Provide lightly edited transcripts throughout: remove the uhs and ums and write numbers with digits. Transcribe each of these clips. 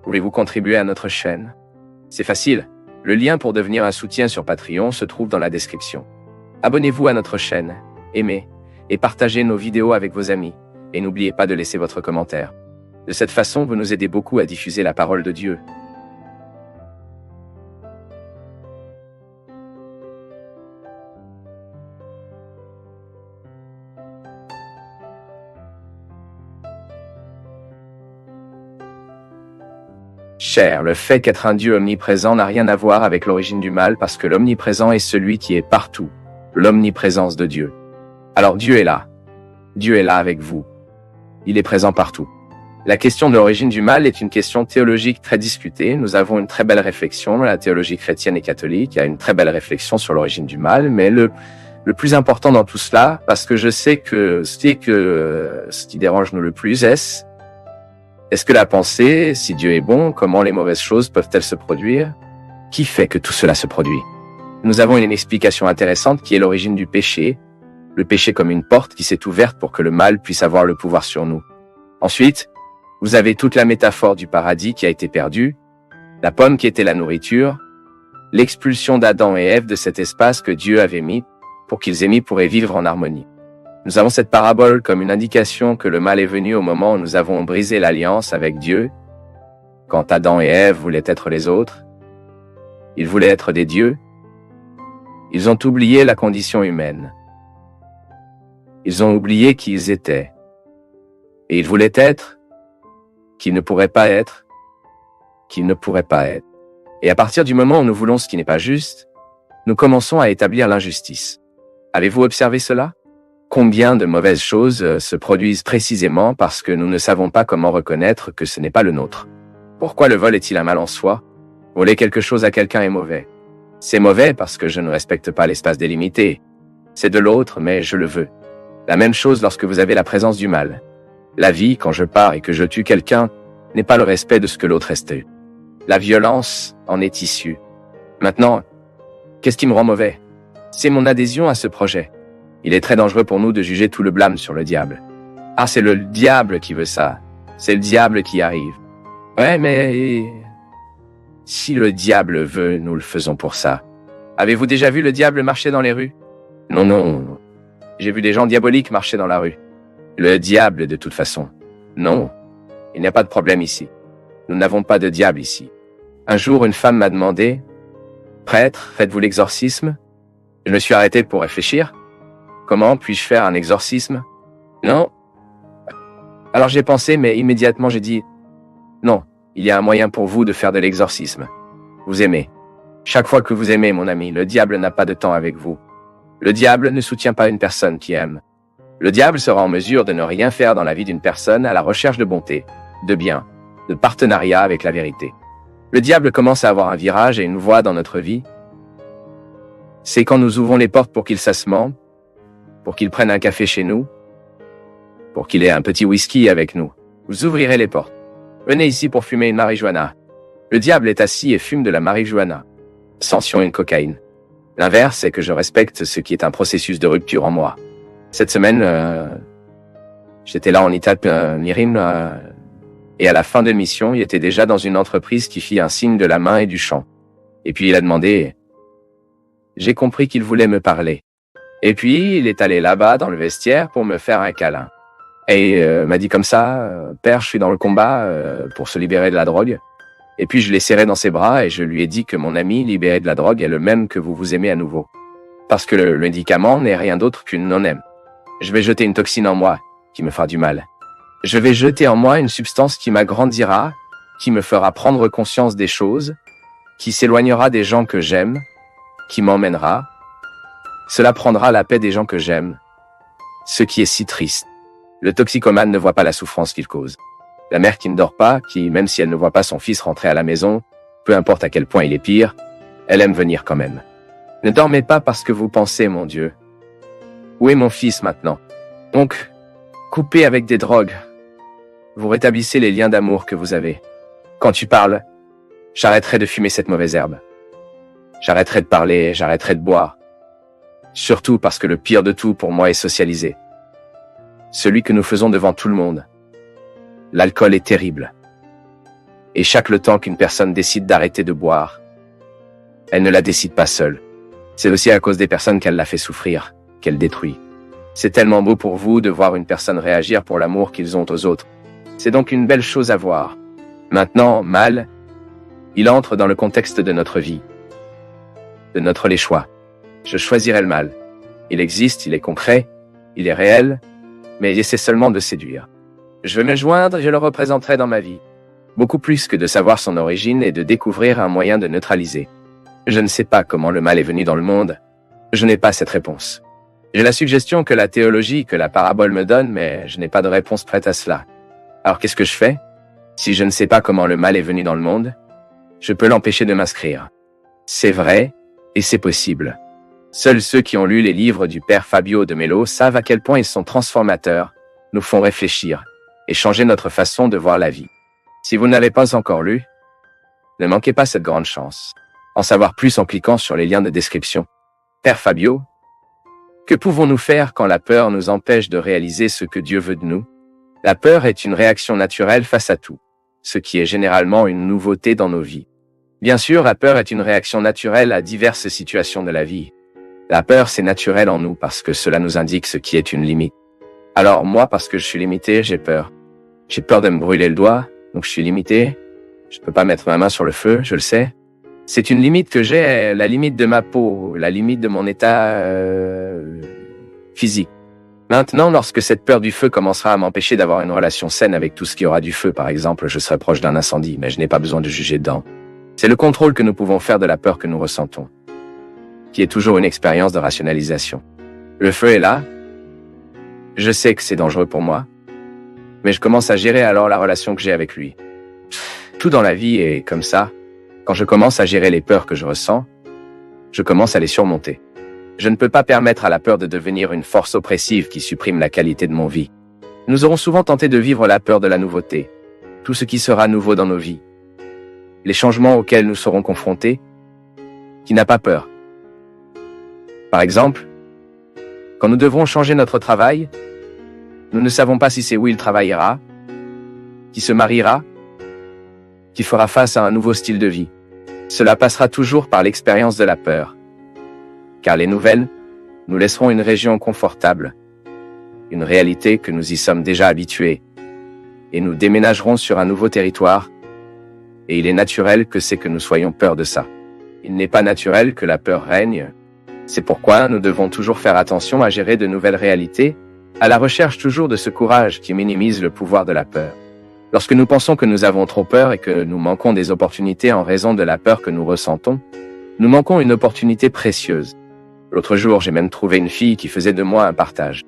Voulez-vous contribuer à notre chaîne? C'est facile. Le lien pour devenir un soutien sur Patreon se trouve dans la description. Abonnez-vous à notre chaîne, aimez et partagez nos vidéos avec vos amis. Et n'oubliez pas de laisser votre commentaire. De cette façon, vous nous aidez beaucoup à diffuser la parole de Dieu. Cher, le fait qu'être un Dieu omniprésent n'a rien à voir avec l'origine du mal parce que l'omniprésent est celui qui est partout, l'omniprésence de Dieu. Alors Dieu est là. Dieu est là avec vous. Il est présent partout. La question de l'origine du mal est une question théologique très discutée. Nous avons une très belle réflexion, la théologie chrétienne et catholique a une très belle réflexion sur l'origine du mal, mais le plus important dans tout cela, parce que je sais que ce qui dérange nous le plus est-ce que la pensée, si Dieu est bon, comment les mauvaises choses peuvent-elles se produire? Qui fait que tout cela se produit? Nous avons une explication intéressante qui est l'origine du péché, le péché comme une porte qui s'est ouverte pour que le mal puisse avoir le pouvoir sur nous. Ensuite, vous avez toute la métaphore du paradis qui a été perdue, la pomme qui était la nourriture, l'expulsion d'Adam et Ève de cet espace que Dieu avait mis pour qu'ils pourraient vivre en harmonie. Nous avons cette parabole comme une indication que le mal est venu au moment où nous avons brisé l'alliance avec Dieu. Quand Adam et Ève voulaient être les autres, ils voulaient être des dieux. Ils ont oublié la condition humaine. Ils ont oublié qui ils étaient. Et ils voulaient être qu'ils ne pourraient pas être, qu'ils ne pourraient pas être. Et à partir du moment où nous voulons ce qui n'est pas juste, nous commençons à établir l'injustice. Avez-vous observé cela? Combien de mauvaises choses se produisent précisément parce que nous ne savons pas comment reconnaître que ce n'est pas le nôtre? Pourquoi le vol est-il un mal en soi? Voler quelque chose à quelqu'un est mauvais. C'est mauvais parce que je ne respecte pas l'espace délimité. C'est de l'autre, mais je le veux. La même chose lorsque vous avez la présence du mal. La vie, quand je pars et que je tue quelqu'un, n'est pas le respect de ce que l'autre est. La violence en est issue. Maintenant, qu'est-ce qui me rend mauvais? C'est mon adhésion à ce projet. Il est très dangereux pour nous de juger tout le blâme sur le diable. Ah, c'est le diable qui veut ça. C'est le diable qui arrive. Ouais, mais si le diable veut, nous le faisons pour ça. Avez-vous déjà vu le diable marcher dans les rues? Non. J'ai vu des gens diaboliques marcher dans la rue. Le diable, de toute façon. Non. Il n'y a pas de problème ici. Nous n'avons pas de diable ici. Un jour, une femme m'a demandé, « Prêtre, faites-vous l'exorcisme ?» Je me suis arrêté pour réfléchir. Comment puis-je faire un exorcisme? Non. Alors j'ai pensé, mais immédiatement j'ai dit, non, il y a un moyen pour vous de faire de l'exorcisme. Vous aimez. Chaque fois que vous aimez, mon ami, le diable n'a pas de temps avec vous. Le diable ne soutient pas une personne qui aime. Le diable sera en mesure de ne rien faire dans la vie d'une personne à la recherche de bonté, de bien, de partenariat avec la vérité. Le diable commence à avoir un virage et une voie dans notre vie. C'est quand nous ouvrons les portes pour qu'il s'assomme, pour qu'il prenne un café chez nous, pour qu'il ait un petit whisky avec nous. Vous ouvrirez les portes. Venez ici pour fumer une marijuana. Le diable est assis et fume de la marijuana. Sention une cocaïne. L'inverse, c'est que je respecte ce qui est un processus de rupture en moi. Cette semaine, j'étais là en Italie, Mirim, et à la fin de l'émission, il était déjà dans une entreprise qui fit un signe de la main et du chant. Et puis il a demandé, j'ai compris qu'il voulait me parler. Et puis, il est allé là-bas dans le vestiaire pour me faire un câlin. Et m'a dit comme ça, Père, je suis dans le combat pour se libérer de la drogue. Et puis, je l'ai serré dans ses bras et je lui ai dit que mon ami libéré de la drogue est le même que vous vous aimez à nouveau. Parce que le médicament n'est rien d'autre qu'une non-aime. Je vais jeter une toxine en moi qui me fera du mal. Je vais jeter en moi une substance qui m'agrandira, qui me fera prendre conscience des choses, qui s'éloignera des gens que j'aime, qui m'emmènera. Cela prendra la paix des gens que j'aime. Ce qui est si triste. Le toxicomane ne voit pas la souffrance qu'il cause. La mère qui ne dort pas, qui, même si elle ne voit pas son fils rentrer à la maison, peu importe à quel point il est pire, elle aime venir quand même. Ne dormez pas parce que vous pensez, mon Dieu. Où est mon fils maintenant? Donc, coupez avec des drogues. Vous rétablissez les liens d'amour que vous avez. Quand tu parles, j'arrêterai de fumer cette mauvaise herbe. J'arrêterai de parler, j'arrêterai de boire. Surtout parce que le pire de tout pour moi est socialisé. Celui que nous faisons devant tout le monde. L'alcool est terrible. Et chaque le temps qu'une personne décide d'arrêter de boire, elle ne la décide pas seule. C'est aussi à cause des personnes qu'elle l'a fait souffrir, qu'elle détruit. C'est tellement beau pour vous de voir une personne réagir pour l'amour qu'ils ont aux autres. C'est donc une belle chose à voir. Maintenant, mal, il entre dans le contexte de notre vie, de notre les choix. Je choisirai le mal. Il existe, il est concret, il est réel, mais j'essaie seulement de séduire. Je veux me joindre et je le représenterai dans ma vie. Beaucoup plus que de savoir son origine et de découvrir un moyen de neutraliser. Je ne sais pas comment le mal est venu dans le monde. Je n'ai pas cette réponse. J'ai la suggestion que la théologie, que la parabole me donne, mais je n'ai pas de réponse prête à cela. Alors qu'est-ce que je fais? Si je ne sais pas comment le mal est venu dans le monde, je peux l'empêcher de m'inscrire. C'est vrai, et c'est possible. Seuls ceux qui ont lu les livres du père Fabio de Melo savent à quel point ils sont transformateurs, nous font réfléchir, et changer notre façon de voir la vie. Si vous n'avez pas encore lu, ne manquez pas cette grande chance. En savoir plus en cliquant sur les liens de description. Père Fabio, que pouvons-nous faire quand la peur nous empêche de réaliser ce que Dieu veut de nous? La peur est une réaction naturelle face à tout, ce qui est généralement une nouveauté dans nos vies. Bien sûr, la peur est une réaction naturelle à diverses situations de la vie. La peur, c'est naturel en nous parce que cela nous indique ce qui est une limite. Alors moi, parce que je suis limité, j'ai peur. J'ai peur de me brûler le doigt, donc je suis limité. Je ne peux pas mettre ma main sur le feu, je le sais. C'est une limite que j'ai, la limite de ma peau, la limite de mon état physique. Maintenant, lorsque cette peur du feu commencera à m'empêcher d'avoir une relation saine avec tout ce qui aura du feu, par exemple, je serai proche d'un incendie, mais je n'ai pas besoin de juger dedans. C'est le contrôle que nous pouvons faire de la peur que nous ressentons, qui est toujours une expérience de rationalisation. Le feu est là. Je sais que c'est dangereux pour moi, mais je commence à gérer alors la relation que j'ai avec lui. Tout dans la vie est comme ça. Quand je commence à gérer les peurs que je ressens, je commence à les surmonter. Je ne peux pas permettre à la peur de devenir une force oppressive qui supprime la qualité de mon vie. Nous aurons souvent tenté de vivre la peur de la nouveauté, tout ce qui sera nouveau dans nos vies, les changements auxquels nous serons confrontés, qui n'a pas peur. Par exemple, quand nous devrons changer notre travail, nous ne savons pas si c'est où il travaillera, qui se mariera, qui fera face à un nouveau style de vie. Cela passera toujours par l'expérience de la peur. Car les nouvelles nous laisseront une région confortable, une réalité que nous y sommes déjà habitués, et nous déménagerons sur un nouveau territoire, et il est naturel que nous soyons peur de ça. Il n'est pas naturel que la peur règne. C'est pourquoi nous devons toujours faire attention à gérer de nouvelles réalités, à la recherche toujours de ce courage qui minimise le pouvoir de la peur. Lorsque nous pensons que nous avons trop peur et que nous manquons des opportunités en raison de la peur que nous ressentons, nous manquons une opportunité précieuse. L'autre jour, j'ai même trouvé une fille qui faisait de moi un partage.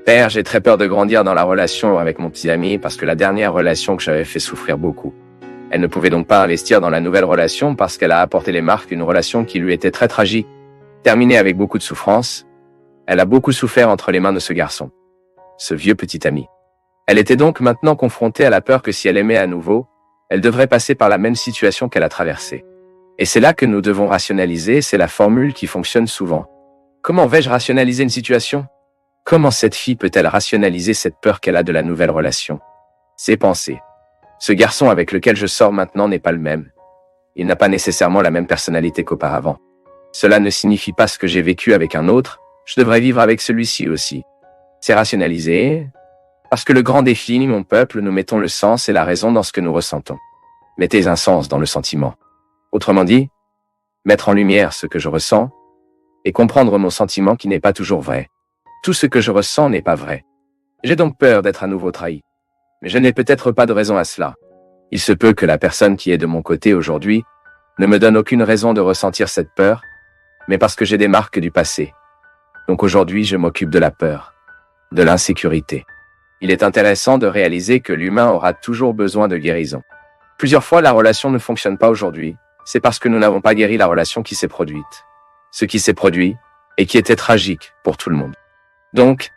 Père, j'ai très peur de grandir dans la relation avec mon petit ami parce que la dernière relation que j'avais fait souffrir beaucoup. Elle ne pouvait donc pas investir dans la nouvelle relation parce qu'elle a apporté les marques d'une relation qui lui était très tragique, terminée avec beaucoup de souffrance. Elle a beaucoup souffert entre les mains de ce garçon, ce vieux petit ami. Elle était donc maintenant confrontée à la peur que si elle aimait à nouveau, elle devrait passer par la même situation qu'elle a traversée. Et c'est là que nous devons rationaliser, c'est la formule qui fonctionne souvent. Comment vais-je rationaliser une situation? Comment cette fille peut-elle rationaliser cette peur qu'elle a de la nouvelle relation? Ses pensées. Ce garçon avec lequel je sors maintenant n'est pas le même. Il n'a pas nécessairement la même personnalité qu'auparavant. Cela ne signifie pas ce que j'ai vécu avec un autre, je devrais vivre avec celui-ci aussi. C'est rationaliser, parce que le grand défi, mon peuple, nous mettons le sens et la raison dans ce que nous ressentons. Mettez un sens dans le sentiment. Autrement dit, mettre en lumière ce que je ressens et comprendre mon sentiment qui n'est pas toujours vrai. Tout ce que je ressens n'est pas vrai. J'ai donc peur d'être à nouveau trahi. Mais je n'ai peut-être pas de raison à cela. Il se peut que la personne qui est de mon côté aujourd'hui ne me donne aucune raison de ressentir cette peur, mais parce que j'ai des marques du passé. Donc aujourd'hui, je m'occupe de la peur, de l'insécurité. Il est intéressant de réaliser que l'humain aura toujours besoin de guérison. Plusieurs fois, la relation ne fonctionne pas aujourd'hui. C'est parce que nous n'avons pas guéri la relation qui s'est produite. Ce qui s'est produit et qui était tragique pour tout le monde. Donc,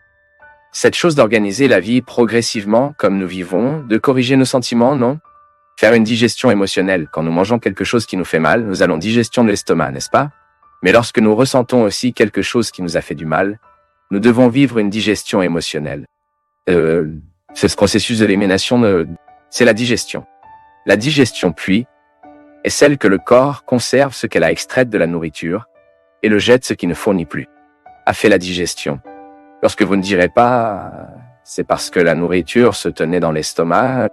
cette chose d'organiser la vie progressivement comme nous vivons, de corriger nos sentiments, non? Faire une digestion émotionnelle. Quand nous mangeons quelque chose qui nous fait mal, nous allons digestion de l'estomac, n'est-ce pas? Mais lorsque nous ressentons aussi quelque chose qui nous a fait du mal, nous devons vivre une digestion émotionnelle. C'est ce processus d'élimination, c'est la digestion. La digestion, puis, est celle que le corps conserve ce qu'elle a extrait de la nourriture et le jette ce qui ne fournit plus. A fait la digestion. Lorsque vous ne direz pas, c'est parce que la nourriture se tenait dans l'estomac.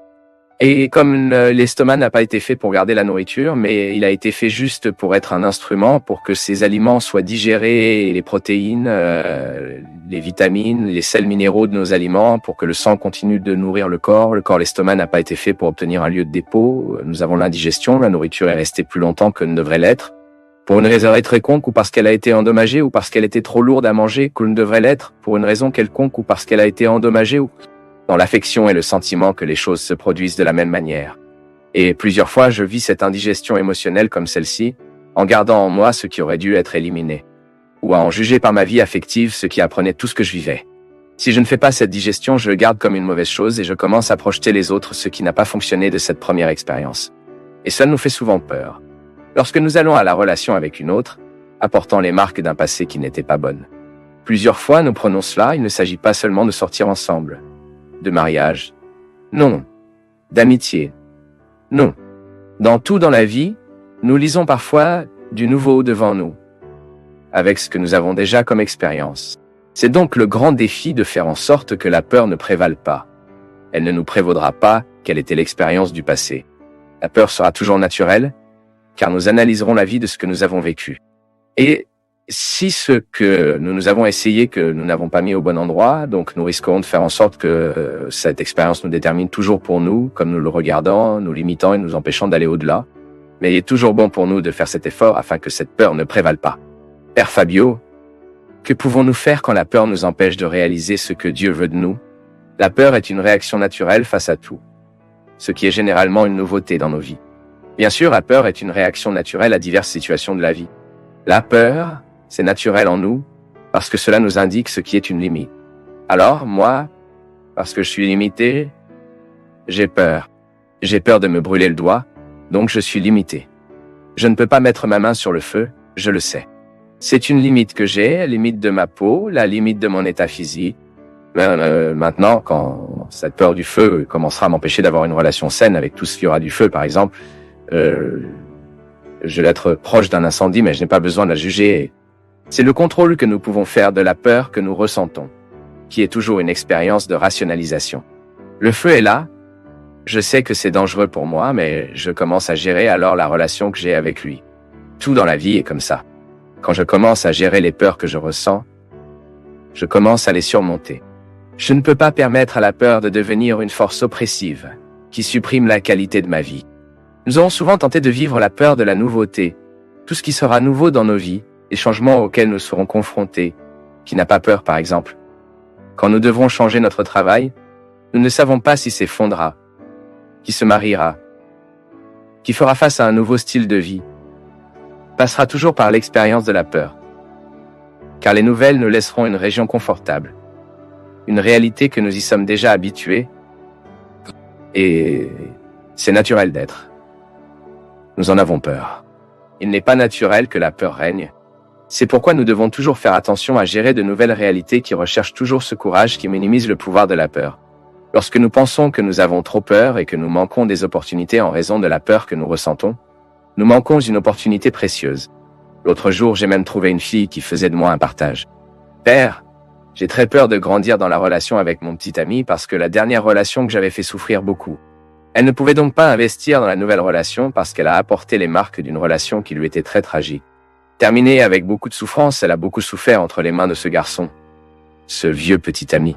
Et comme l'estomac n'a pas été fait pour garder la nourriture, mais il a été fait juste pour être un instrument pour que ces aliments soient digérés, les protéines, les vitamines, les sels minéraux de nos aliments, pour que le sang continue de nourrir le corps. L'estomac n'a pas été fait pour obtenir un lieu de dépôt. Nous avons l'indigestion, la nourriture est restée plus longtemps que ne devrait l'être. Pour une raison quelconque, ou parce qu'elle a été endommagée, ou parce qu'elle était trop lourde à manger que ne devrait l'être, pour une raison quelconque, ou parce qu'elle a été endommagée, ou dans l'affection et le sentiment que les choses se produisent de la même manière. Et plusieurs fois, je vis cette indigestion émotionnelle comme celle-ci, en gardant en moi ce qui aurait dû être éliminé, ou à en juger par ma vie affective ce qui apprenait tout ce que je vivais. Si je ne fais pas cette digestion, je le garde comme une mauvaise chose et je commence à projeter les autres ce qui n'a pas fonctionné de cette première expérience. Et cela nous fait souvent peur. Lorsque nous allons à la relation avec une autre, apportant les marques d'un passé qui n'était pas bonne. Plusieurs fois, nous prenons cela, il ne s'agit pas seulement de sortir ensemble, de mariage. Non. D'amitié. Non. Dans tout dans la vie, nous lisons parfois du nouveau devant nous, avec ce que nous avons déjà comme expérience. C'est donc le grand défi de faire en sorte que la peur ne prévale pas. Elle ne nous prévaudra pas quelle était l'expérience du passé. La peur sera toujours naturelle, car nous analyserons la vie de ce que nous avons vécu. Et si ce que nous avons essayé que nous n'avons pas mis au bon endroit, donc nous risquerons de faire en sorte que cette expérience nous détermine toujours pour nous, comme nous le regardons, nous limitant et nous empêchant d'aller au-delà. Mais il est toujours bon pour nous de faire cet effort afin que cette peur ne prévale pas. Père Fabio, que pouvons-nous faire quand la peur nous empêche de réaliser ce que Dieu veut de nous? La peur est une réaction naturelle face à tout, ce qui est généralement une nouveauté dans nos vies. Bien sûr, la peur est une réaction naturelle à diverses situations de la vie. La peur, c'est naturel en nous, parce que cela nous indique ce qui est une limite. Alors, moi, parce que je suis limité, j'ai peur. J'ai peur de me brûler le doigt, donc je suis limité. Je ne peux pas mettre ma main sur le feu, je le sais. C'est une limite que j'ai, la limite de ma peau, la limite de mon état physique. Maintenant, quand cette peur du feu commencera à m'empêcher d'avoir une relation saine avec tout ce qui aura du feu, par exemple, je vais être proche d'un incendie, mais je n'ai pas besoin de la juger. C'est le contrôle que nous pouvons faire de la peur que nous ressentons, qui est toujours une expérience de rationalisation. Le feu est là, je sais que c'est dangereux pour moi, mais je commence à gérer alors la relation que j'ai avec lui. Tout dans la vie est comme ça. Quand je commence à gérer les peurs que je ressens, je commence à les surmonter. Je ne peux pas permettre à la peur de devenir une force oppressive, qui supprime la qualité de ma vie. Nous avons souvent tenté de vivre la peur de la nouveauté, tout ce qui sera nouveau dans nos vies, les changements auxquels nous serons confrontés, qui n'a pas peur par exemple. Quand nous devrons changer notre travail, nous ne savons pas si s'effondrera, qui se mariera, qui fera face à un nouveau style de vie, passera toujours par l'expérience de la peur. Car les nouvelles nous laisseront une région confortable, une réalité que nous y sommes déjà habitués, et c'est naturel d'être. Nous en avons peur. Il n'est pas naturel que la peur règne. C'est pourquoi nous devons toujours faire attention à gérer de nouvelles réalités qui recherchent toujours ce courage qui minimise le pouvoir de la peur. Lorsque nous pensons que nous avons trop peur et que nous manquons des opportunités en raison de la peur que nous ressentons, nous manquons une opportunité précieuse. L'autre jour, j'ai même trouvé une fille qui faisait de moi un partage. Père, j'ai très peur de grandir dans la relation avec mon petit ami parce que la dernière relation que j'avais fait souffrir beaucoup. Elle ne pouvait donc pas investir dans la nouvelle relation parce qu'elle a apporté les marques d'une relation qui lui était très tragique. Terminée avec beaucoup de souffrance, elle a beaucoup souffert entre les mains de ce garçon, ce vieux petit ami.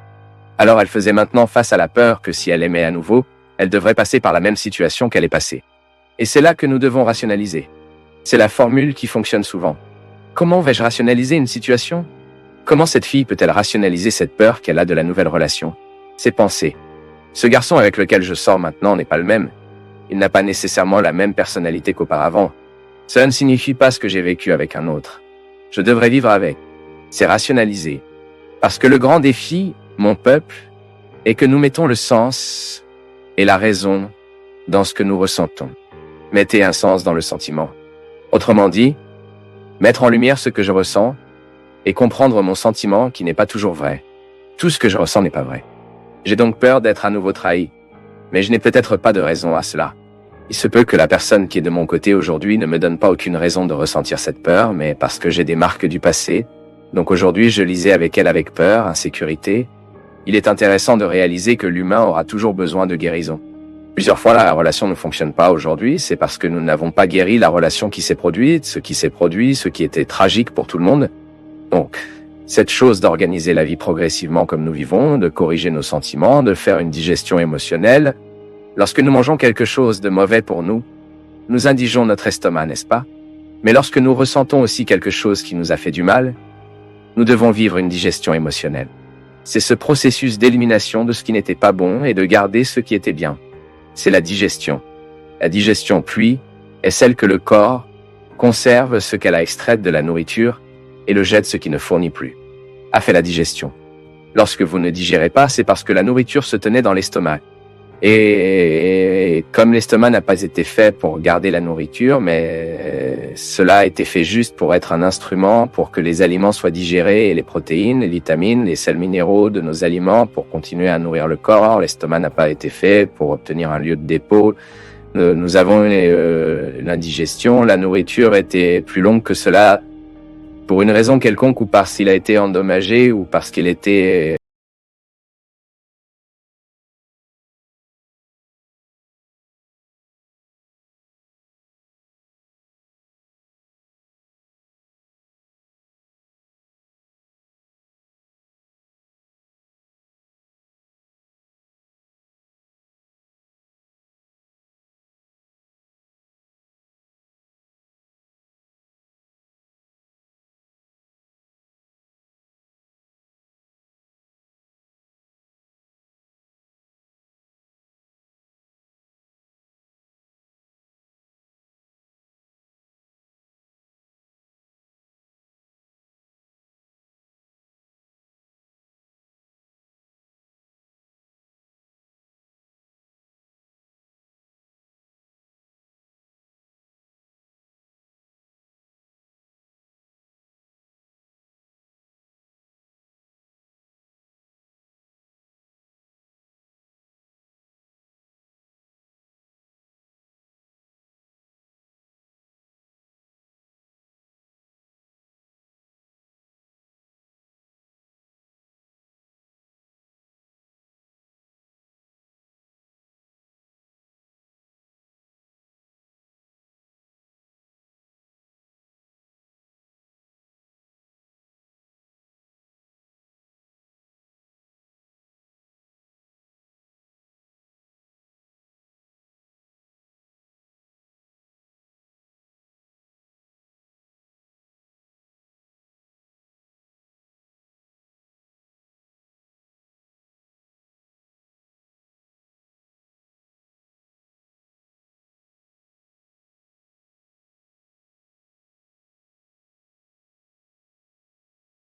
Alors elle faisait maintenant face à la peur que si elle aimait à nouveau, elle devrait passer par la même situation qu'elle est passée. Et c'est là que nous devons rationaliser. C'est la formule qui fonctionne souvent. Comment vais-je rationaliser une situation? Comment cette fille peut-elle rationaliser cette peur qu'elle a de la nouvelle relation? Ses pensées. Ce garçon avec lequel je sors maintenant n'est pas le même. Il n'a pas nécessairement la même personnalité qu'auparavant. Cela ne signifie pas ce que j'ai vécu avec un autre. Je devrais vivre avec. C'est rationaliser. Parce que le grand défi, mon peuple, est que nous mettons le sens et la raison dans ce que nous ressentons. Mettez un sens dans le sentiment. Autrement dit, mettre en lumière ce que je ressens et comprendre mon sentiment qui n'est pas toujours vrai. Tout ce que je ressens n'est pas vrai. J'ai donc peur d'être à nouveau trahi, mais je n'ai peut-être pas de raison à cela. Il se peut que la personne qui est de mon côté aujourd'hui ne me donne pas aucune raison de ressentir cette peur, mais parce que j'ai des marques du passé. Donc aujourd'hui, je lisais avec elle avec peur, insécurité. Il est intéressant de réaliser que l'humain aura toujours besoin de guérison. Plusieurs fois, la relation ne fonctionne pas aujourd'hui, c'est parce que nous n'avons pas guéri la relation qui s'est produite, ce qui était tragique pour tout le monde. Donc, cette chose d'organiser la vie progressivement comme nous vivons, de corriger nos sentiments, de faire une digestion émotionnelle. Lorsque nous mangeons quelque chose de mauvais pour nous, nous indigeons notre estomac, n'est-ce pas? Mais lorsque nous ressentons aussi quelque chose qui nous a fait du mal, nous devons vivre une digestion émotionnelle. C'est ce processus d'élimination de ce qui n'était pas bon et de garder ce qui était bien. C'est la digestion. La digestion, puis, est celle que le corps conserve ce qu'elle a extrait de la nourriture et le jette ce qui ne fournit plus. A fait la digestion. Lorsque vous ne digérez pas, c'est parce que la nourriture se tenait dans l'estomac. Et comme l'estomac n'a pas été fait pour garder la nourriture, mais cela a été fait juste pour être un instrument pour que les aliments soient digérés et les protéines, les vitamines, les sels minéraux de nos aliments pour continuer à nourrir le corps. L'estomac n'a pas été fait pour obtenir un lieu de dépôt. Nous avons l'indigestion. La nourriture était plus longue que cela pour une raison quelconque ou parce qu'il a été endommagé ou parce qu'il était